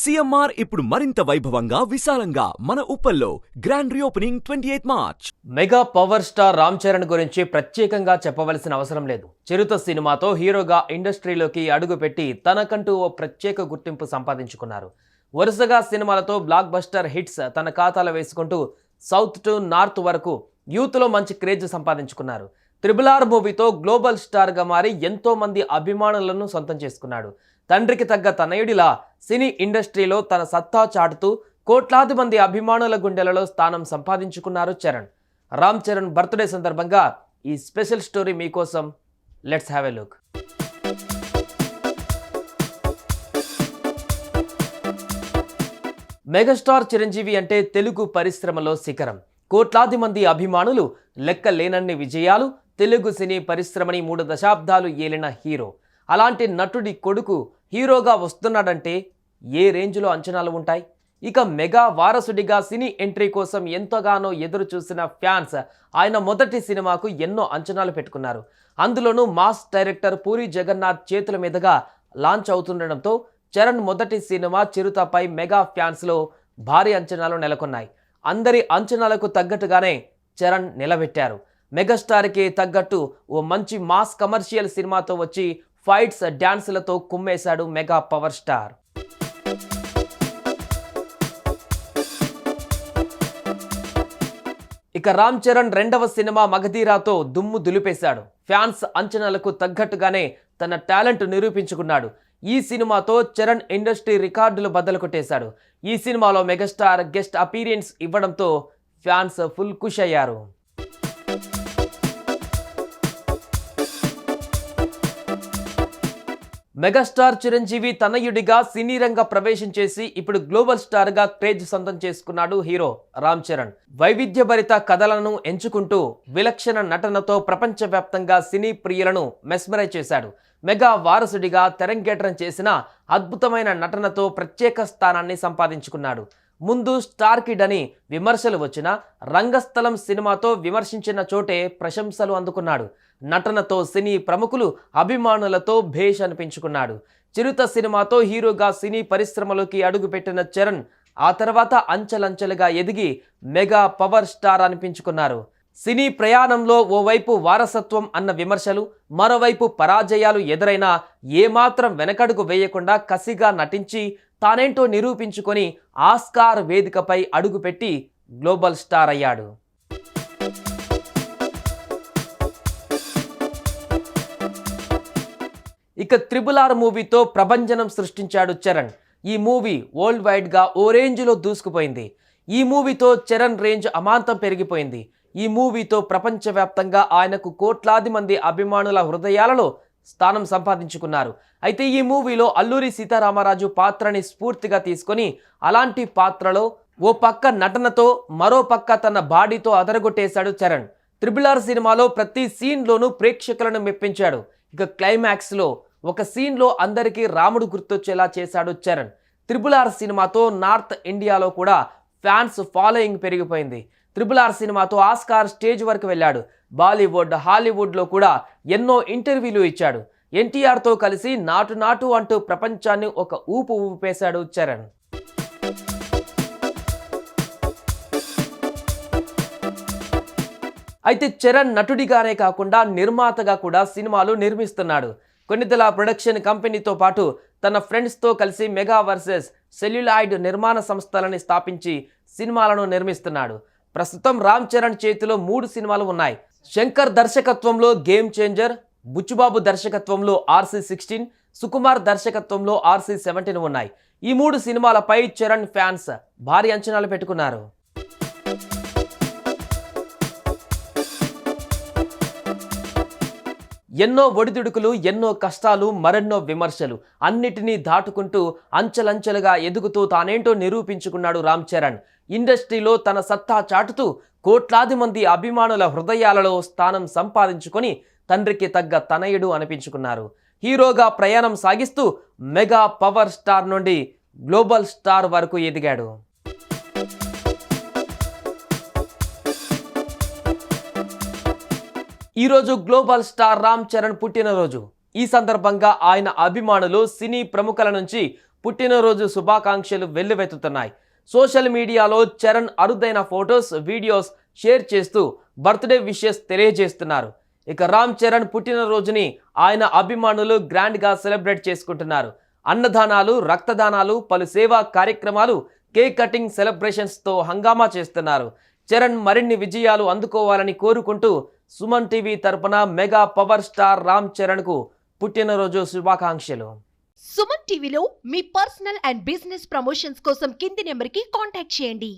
CMR ఇప్పుడు మరింత వైభవంగా విశాలంగా మన ఉప్పల్లో grand reopening 28 March. Mega power star Ram Charan గురించి ప్రత్యేకంగా చెప్పవలసిన అవసరం లేదు. చిరుత సినిమాతో హీరోగా ఇండస్ట్రీలోకి అడుగుపెట్టి తనకంటూ ఓ ప్రత్యేక గుర్తింపు సంపాదించుకున్నారు. వరుసగా సినిమాలతో బ్లాక్ బస్టర్ హిట్స్ తన ఖాతాలో వేసుకుంటూ సౌత్ టు నార్త్ వరకు యూత్లో మంచి క్రేజ్ సంపాదించుకున్నారు. RRR మూవీతో గ్లోబల్ స్టార్గా మారి ఎంతో మంది అభిమానులను సొంతం చేసుకున్నాడు. తండ్రికి తగ్గ తనయుడిలా సినీ ఇండస్ట్రీలో తన సత్తా చాటుతూ కోట్లాది మంది అభిమానుల గుండెలలో స్థానం సంపాదించుకున్నారు చరణ్. రామ్ చరణ్ బర్త్డే సందర్భంగా ఈ స్పెషల్ స్టోరీ మీకోసం. Let's have a look. Megastar Chiranjeevi అంటే తెలుగు పరిశ్రమలో శిఖరం. కోట్లాది మంది అభిమానులు, లెక్క లేనన్ని విజయాలు, తెలుగు సినీ పరిశ్రమని 3 దశాబ్దాలు ఏలిన హీరో. అలాంటి నటుడి కొడుకు హీరోగా వస్తున్నాడంటే ఏ రేంజ్లో అంచనాలు ఉంటాయి? ఇక మెగా వారసుడిగా సినీ ఎంట్రీ కోసం ఎంతగానో ఎదురు చూసిన ఫ్యాన్స్ ఆయన మొదటి సినిమాకు ఎన్నో అంచనాలు పెట్టుకున్నారు. అందులోనూ మాస్ డైరెక్టర్ పూరి జగన్నాథ్ చేతుల మీదుగా లాంచ్ అవుతుండడంతో చరణ్ మొదటి సినిమా చిరుతపై మెగా ఫ్యాన్స్లో భారీ అంచనాలు నెలకొన్నాయి. అందరి అంచనాలకు తగ్గట్టుగానే చరణ్ నిలబెట్టారు. మెగాస్టార్కి తగ్గట్టు ఓ మంచి మాస్ కమర్షియల్ సినిమాతో వచ్చి ఫైట్స్, డ్యాన్సులతో కుమ్మేశాడు మెగా పవర్ స్టార్. ఇక రామ్ చరణ్ రెండవ సినిమా మగధీరాతో దుమ్ము దులిపేశాడు. ఫ్యాన్స్ అంచనాలకు తగ్గట్టుగానే తన టాలెంట్ నిరూపించుకున్నాడు. ఈ సినిమాతో చరణ్ ఇండస్ట్రీ రికార్డులు బద్దలు కొట్టేశాడు. ఈ సినిమాలో మెగాస్టార్ గెస్ట్ అపీరియన్స్ ఇవ్వడంతో ఫ్యాన్స్ ఫుల్ ఖుష్ అయ్యారు. మెగాస్టార్ చిరంజీవి తనయుడిగా సినీ రంగ ప్రవేశం చేసి ఇప్పుడు గ్లోబల్ స్టార్ గా క్రేజ్ సొంతం చేసుకున్నాడు హీరో రామ్ చరణ్. వైవిధ్యభరిత కథలను ఎంచుకుంటూ విలక్షణ నటనతో ప్రపంచవ్యాప్తంగా సినీ ప్రియులను మెస్మరైజ్ చేశాడు. మెగా వారసుడిగా తెరంగేట్రం చేసిన అద్భుతమైన నటనతో ప్రత్యేక స్థానాన్ని సంపాదించుకున్నాడు. ముందు స్టార్ కిడ్ అని విమర్శలు వచ్చినా రంగస్థలం సినిమాతో విమర్శించిన చోటే ప్రశంసలు అందుకున్నాడు. నటనతో సినీ ప్రముఖులు, అభిమానులతో భేష్ అనిపించుకున్నాడు. చిరుత సినిమాతో హీరోగా సినీ పరిశ్రమలోకి అడుగుపెట్టిన చరణ్ ఆ తర్వాత అంచెలంచెలుగా ఎదిగి మెగా పవర్ స్టార్ అనిపించుకున్నారు. సినీ ప్రయాణంలో ఓవైపు వారసత్వం అన్న విమర్శలు, మరోవైపు పరాజయాలు ఎదురైనా ఏమాత్రం వెనకడుగు వేయకుండా కసిగా నటించి తానేంటో నిరూపించుకొని ఆస్కార్ వేదికపై అడుగుపెట్టి గ్లోబల్ స్టార్ అయ్యాడు. ఇక RRR మూవీతో ప్రభంజనం సృష్టించాడు చరణ్. ఈ మూవీ వరల్డ్ వైడ్గా ఓ రేంజ్లో దూసుకుపోయింది. ఈ మూవీతో చరణ్ రేంజ్ అమాంతం పెరిగిపోయింది. ఈ మూవీతో ప్రపంచవ్యాప్తంగా ఆయనకు కోట్లాది మంది అభిమానుల హృదయాలలో స్థానం సంపాదించుకున్నారు. అయితే ఈ మూవీలో అల్లూరి సీతారామరాజు పాత్రని స్ఫూర్తిగా తీసుకొని అలాంటి పాత్రలో ఓ పక్క నటనతో మరో పక్క తన బాడీతో అదరగొట్టేశాడు చరణ్. RRR సినిమాలో ప్రతి సీన్లోనూ ప్రేక్షకులను మెప్పించాడు. ఇక క్లైమాక్స్లో ఒక సీన్లో అందరికీ రాముడు గుర్తొచ్చేలా చేశాడు చరణ్. RRR సినిమాతో నార్త్ ఇండియాలో కూడా ఫ్యాన్స్ ఫాలోయింగ్ పెరిగిపోయింది. RRR సినిమాతో ఆస్కార్ స్టేజ్ వరకు వెళ్ళాడు. బాలీవుడ్, హాలీవుడ్లో కూడా ఎన్నో ఇంటర్వ్యూలు ఇచ్చాడు. ఎన్టీఆర్తో కలిసి నాటు నాటు అంటూ ప్రపంచాన్ని ఒక ఊపు ఊపేశాడు చరణ్. అయితే చరణ్ నటుడిగానే కాకుండా నిర్మాతగా కూడా సినిమాలు నిర్మిస్తున్నాడు. కొన్నిదల ప్రొడక్షన్ కంపెనీతో పాటు తన ఫ్రెండ్స్తో కలిసి మెగా వర్సెస్ సెల్యులాయిడ్ నిర్మాణ సంస్థలని స్థాపించి సినిమాలను నిర్మిస్తున్నాడు. ప్రస్తుతం రామ్ చరణ్ చేతిలో 3 సినిమాలు ఉన్నాయి. శంకర్ దర్శకత్వంలో గేమ్ చేంజర్, బుచ్చుబాబు దర్శకత్వంలో RC16, సుకుమార్ దర్శకత్వంలో RC17 ఉన్నాయి. ఈ 3 సినిమాలపై చరణ్ ఫ్యాన్స్ భారీ అంచనాలు పెట్టుకున్నారు. ఎన్నో ఒడిదుడుకులు, ఎన్నో కష్టాలు, మరెన్నో విమర్శలు అన్నిటినీ దాటుకుంటూ అంచెలంచెలుగా ఎదుగుతూ తానేంటో నిరూపించుకున్నాడు రామ్ చరణ్. ఇండస్ట్రీలో తన సత్తా చాటుతూ కోట్లాది మంది అభిమానుల హృదయాలలో స్థానం సంపాదించుకొని తండ్రికి తగ్గ తనయుడు అనిపించుకున్నారు. హీరోగా ప్రయాణం సాగిస్తూ మెగా పవర్ స్టార్ నుండి గ్లోబల్ స్టార్ వరకు ఎదిగాడు. ఈరోజు గ్లోబల్ స్టార్ రామ్ చరణ్ పుట్టినరోజు. ఈ సందర్భంగా ఆయన అభిమానులు, సినీ ప్రముఖుల నుంచి పుట్టినరోజు శుభాకాంక్షలు వెల్లువెత్తుతున్నాయి. సోషల్ మీడియాలో చరణ్ అరుదైన ఫొటోస్, వీడియోస్ షేర్ చేస్తూ బర్త్డే విషెస్ తెలియజేస్తున్నారు. ఇక రామ్ చరణ్ పుట్టినరోజుని ఆయన అభిమానులు గ్రాండ్గా సెలబ్రేట్ చేసుకుంటున్నారు. అన్నదానాలు, రక్తదానాలు, పలు సేవా కార్యక్రమాలు, కేక్ కటింగ్ సెలబ్రేషన్స్తో హంగామా చేస్తున్నారు. చరణ్ మరిన్ని విజయాలు అందుకోవాలని కోరుకుంటూ సుమన్ టీవీ తరపున మెగా పవర్ స్టార్ రామ్ చరణ్కు పుట్టినరోజు శుభాకాంక్షలు. సుమన్ టీవీలో మీ పర్సనల్ అండ్ బిజినెస్ ప్రమోషన్స్ కోసం కింది నెంబర్కి కాంటాక్ట్ చేయండి.